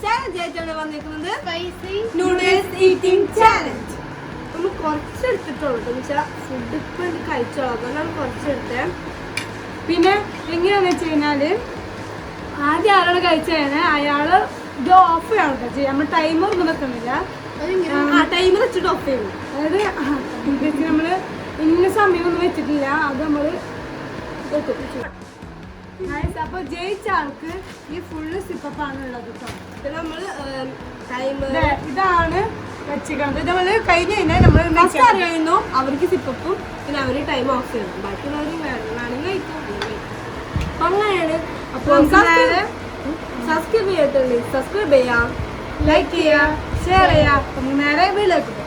Challenge ആയിട്ടാണ് വന്നിരിക്കുന്നത്. Noodles eating challenge. നമ്മൾ കുറച്ചെടുത്തിട്ടുള്ളൂ എന്ന് വെച്ചാൽ ഫുഡ് ഇപ്പം കഴിച്ചോളാം, അതുകൊണ്ടാണ് കുറച്ചെടുത്തത്. പിന്നെ എങ്ങനെയാണെന്ന് വെച്ച് കഴിഞ്ഞാല് ആദ്യം ആരാണ് കഴിച്ചതാണ് അയാള് ഇത് ഓഫ് ചെയ്യണം കേട്ടോ. നമ്മൾ ടൈമർ ഒന്നും വെക്കുന്നില്ല, ടൈമർ വെച്ചിട്ട് ഓഫ് ചെയ്യണം. അതായത് നമ്മള് ഇന്ന സമയമൊന്നും വെച്ചിട്ടില്ല, അത് നമ്മള് അപ്പൊ ജയിച്ച ആൾക്ക് ഈ ഫുള്ള് സിപ്പപ്പാണ് ഉള്ളത് കേട്ടോ. പിന്നെ നമ്മള് ഇതാണ് വെച്ചിരിക്കുന്നത്. ഇത് നമ്മള് കഴിഞ്ഞ് കഴിഞ്ഞാൽ നമ്മള് അറിയുന്നു അവർക്ക് സിപ്പപ്പും പിന്നെ അവര് ടൈം ഓഫ് ചെയ്യണം, ബാക്കിയുള്ളവർ വേണമെങ്കിൽ കഴിക്കും. അപ്പൊ അങ്ങനെയാണ്. അപ്പൊ സബ്സ്ക്രൈബ് ചെയ്തിട്ടുണ്ട്, സബ്സ്ക്രൈബ് ചെയ്യാം, ലൈക്ക് ചെയ്യാം, ഷെയർ ചെയ്യാം. നേരെ വീട്ടിലേക്ക് പോകാം.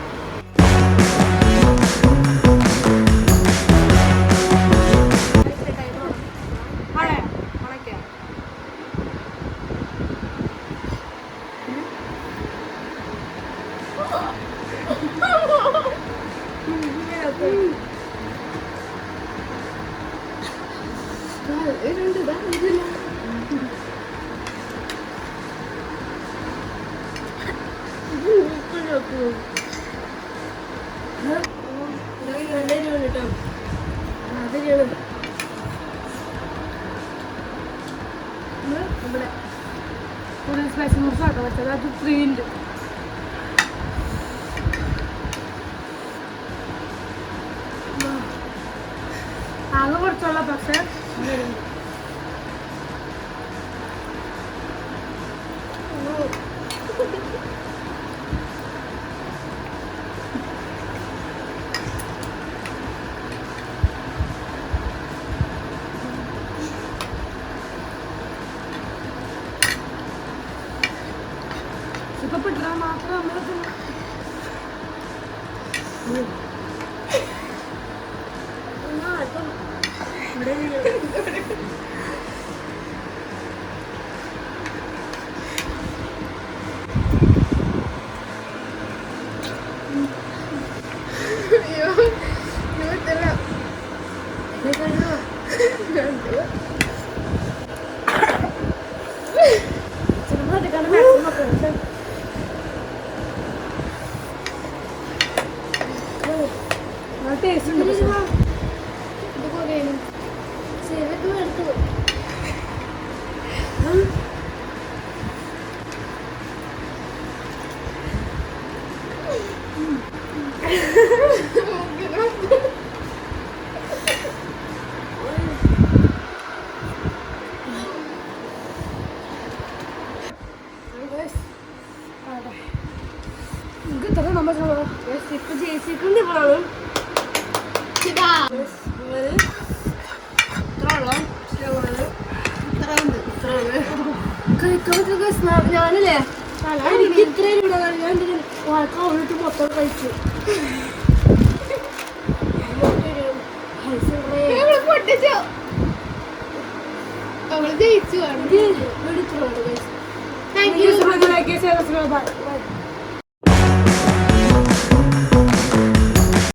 സ്പൈസി മുറിച്ചാട്ടോ വെച്ചത്, അത് 3 ഉണ്ട്. ആകെ കുറച്ചുള്ള പക്ഷെ ഇഷ്ടപ്പെട്ടാൽ മാത്രം നമ്മൾ ടേസ്റ്റ് ഉണ്ട്. ഇപ്പൊ ജയിച്ചിട്ടുണ്ട് ഇപ്പോഴാണ് ഞാനല്ലേ എനിക്ക് ഇത്രയും ഞാൻ അവളിട്ട് മൊത്തം കഴിച്ചു. ജയിച്ചു.